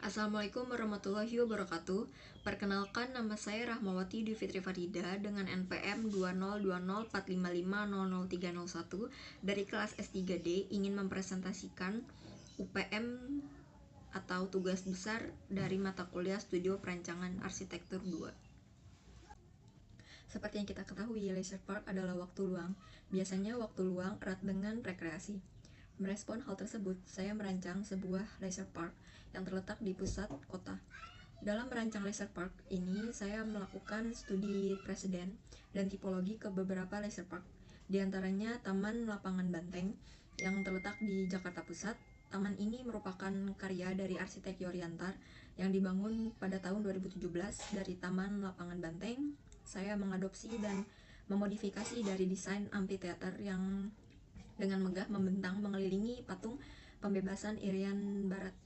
Assalamualaikum warahmatullahi wabarakatuh. Perkenalkan, nama saya Rahmawati Dwi Fitri Farida dengan NPM 20204550031 dari kelas S3D ingin mempresentasikan UPM atau tugas besar dari mata kuliah Studio Perancangan Arsitektur 2. Seperti yang kita ketahui, leisure park adalah waktu luang. Biasanya waktu luang erat dengan rekreasi. Merespon hal tersebut, saya merancang sebuah leisure park yang terletak di pusat kota. Dalam merancang leisure park ini, saya melakukan studi presiden dan tipologi ke beberapa leisure park. Di antaranya Taman Lapangan Banteng yang terletak di Jakarta Pusat. Taman ini merupakan karya dari arsitek Yoriantar yang dibangun pada tahun 2017 dari Taman Lapangan Banteng. Saya mengadopsi dan memodifikasi dari desain amphitheater yang dengan megah membentang mengelilingi patung pembebasan Irian Barat.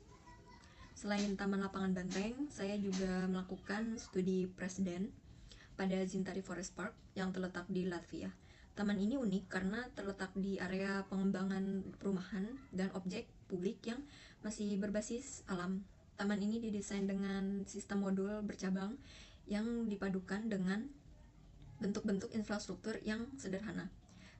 Selain Taman Lapangan Banteng, saya juga melakukan studi presiden pada Zintari Forest Park yang terletak di Latvia. Taman ini unik karena terletak di area pengembangan perumahan dan objek publik yang masih berbasis alam. Taman ini didesain dengan sistem modul bercabang yang dipadukan dengan bentuk-bentuk infrastruktur yang sederhana.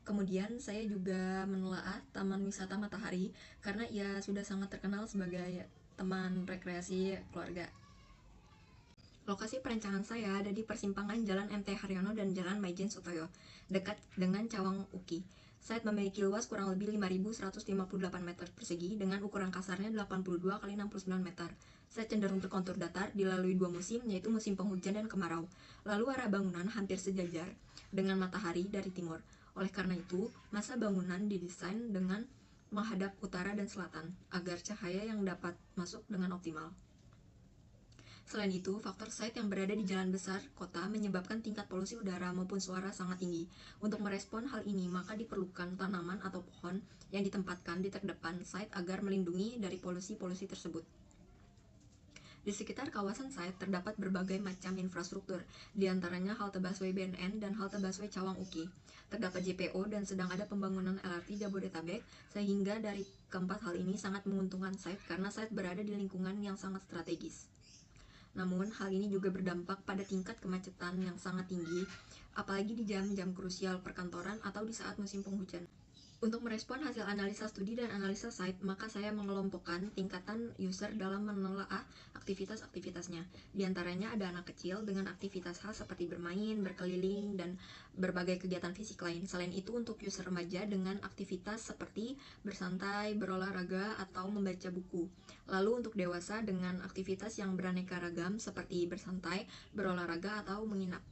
Kemudian saya juga menelaah Taman Wisata Matahari karena ia sudah sangat terkenal sebagai teman rekreasi keluarga. Lokasi perancangan saya ada di persimpangan Jalan MT Haryono dan Jalan Maijen Sutoyo, dekat dengan Cawang Uki. Site memiliki luas kurang lebih 5.158 meter persegi dengan ukuran kasarnya 82 x 69 meter. Site cenderung berkontur datar dilalui dua musim, yaitu musim penghujan dan kemarau. Lalu arah bangunan hampir sejajar dengan matahari dari timur. Oleh karena itu, masa bangunan didesain dengan menghadap utara dan selatan agar cahaya yang dapat masuk dengan optimal. Selain itu, faktor site yang berada di jalan besar kota menyebabkan tingkat polusi udara maupun suara sangat tinggi. Untuk merespon hal ini, maka diperlukan tanaman atau pohon yang ditempatkan di terdepan site agar melindungi dari polusi-polusi tersebut. Di sekitar kawasan site terdapat berbagai macam infrastruktur, di antaranya halte busway BNN dan halte busway Cawang Uki. Terdapat JPO dan sedang ada pembangunan LRT Jabodetabek, sehingga dari keempat hal ini sangat menguntungkan site karena site berada di lingkungan yang sangat strategis. Namun, hal ini juga berdampak pada tingkat kemacetan yang sangat tinggi, apalagi di jam-jam krusial perkantoran atau di saat musim penghujan. Untuk merespon hasil analisa studi dan analisa site, maka saya mengelompokkan tingkatan user dalam menelaah aktivitas-aktivitasnya. Di antaranya ada anak kecil dengan aktivitas khas seperti bermain, berkeliling, dan berbagai kegiatan fisik lain. Selain itu, untuk user remaja dengan aktivitas seperti bersantai, berolahraga, atau membaca buku. Lalu untuk dewasa dengan aktivitas yang beraneka ragam seperti bersantai, berolahraga, atau menginap.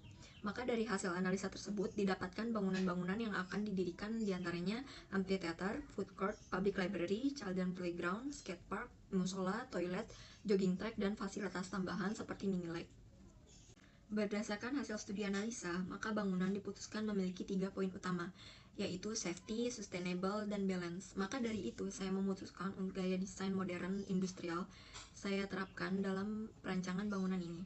Maka dari hasil analisa tersebut didapatkan bangunan-bangunan yang akan didirikan diantaranya amphitheater, food court, public library, children playground, skate park, musola, toilet, jogging track, dan fasilitas tambahan seperti mini lake. Berdasarkan hasil studi analisa, maka bangunan diputuskan memiliki 3 poin utama, yaitu safety, sustainable, dan balance. Maka dari itu, saya memutuskan untuk gaya desain modern industrial saya terapkan dalam perancangan bangunan ini.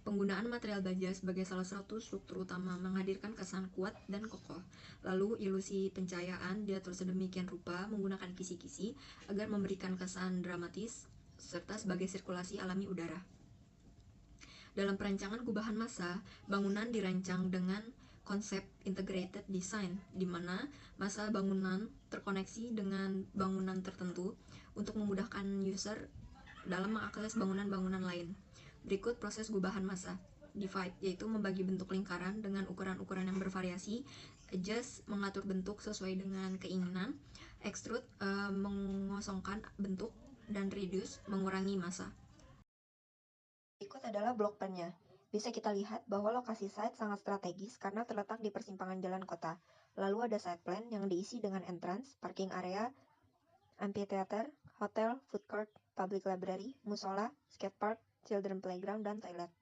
Penggunaan material baja sebagai salah satu struktur utama menghadirkan kesan kuat dan kokoh. Lalu ilusi pencahayaan diatur sedemikian rupa menggunakan kisi-kisi agar memberikan kesan dramatis serta sebagai sirkulasi alami udara. Dalam perancangan gubahan massa, bangunan dirancang dengan konsep integrated design, di mana massa bangunan terkoneksi dengan bangunan tertentu untuk memudahkan user dalam mengakses bangunan-bangunan lain. Berikut proses gubahan massa. Divide, yaitu membagi bentuk lingkaran dengan ukuran-ukuran yang bervariasi. Adjust, mengatur bentuk sesuai dengan keinginan. Extrude, mengosongkan bentuk. Dan reduce, mengurangi massa. Berikut adalah blok plan-nya. Bisa kita lihat bahwa lokasi site sangat strategis karena terletak di persimpangan jalan kota. Lalu ada site plan yang diisi dengan entrance, parking area, amphitheater, hotel, food court, public library, musola, skate park, children playground, dan toilet.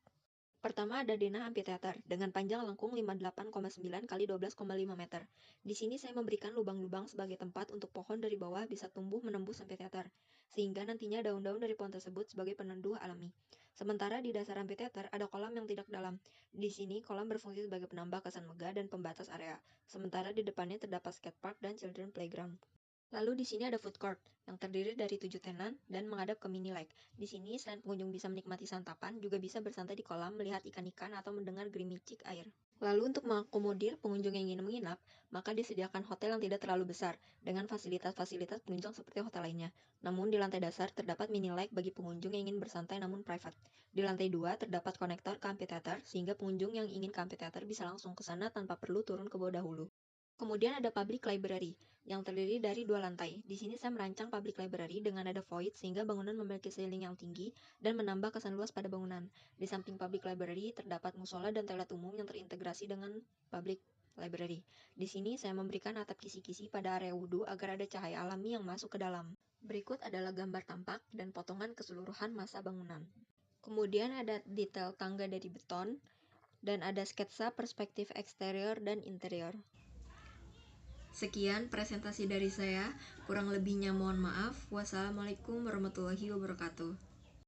Pertama ada Dena Amphitheater dengan panjang lengkung 58,9 x 12,5 meter. Di sini saya memberikan lubang-lubang sebagai tempat untuk pohon dari bawah bisa tumbuh menembus amphitheater, sehingga nantinya daun-daun dari pohon tersebut sebagai penendu alami. Sementara di dasar amphitheater ada kolam yang tidak dalam. Di sini kolam berfungsi sebagai penambah kesan megah dan pembatas area. Sementara di depannya terdapat skate park dan children playground. Lalu di sini ada food court yang terdiri dari 7 tenan dan menghadap ke mini lake. Di sini selain pengunjung bisa menikmati santapan, juga bisa bersantai di kolam, melihat ikan-ikan atau mendengar gerimicik air. Lalu untuk mengakomodir pengunjung yang ingin menginap, maka disediakan hotel yang tidak terlalu besar dengan fasilitas-fasilitas penunjang seperti hotel lainnya. Namun di lantai dasar terdapat mini lake bagi pengunjung yang ingin bersantai namun private. Di lantai 2 terdapat konektor ke amphitheater sehingga pengunjung yang ingin ke amphitheater bisa langsung ke sana tanpa perlu turun ke bawah dahulu. Kemudian ada public library yang terdiri dari 2 lantai. Di sini saya merancang public library dengan ada void sehingga bangunan memiliki ceiling yang tinggi dan menambah kesan luas pada bangunan. Di samping public library terdapat musola dan toilet umum yang terintegrasi dengan public library. Di sini saya memberikan atap kisi-kisi pada area wudhu agar ada cahaya alami yang masuk ke dalam. Berikut adalah gambar tampak dan potongan keseluruhan masa bangunan. Kemudian ada detail tangga dari beton dan ada sketsa perspektif eksterior dan interior. Sekian presentasi dari saya, kurang lebihnya mohon maaf. Wassalamualaikum warahmatullahi wabarakatuh.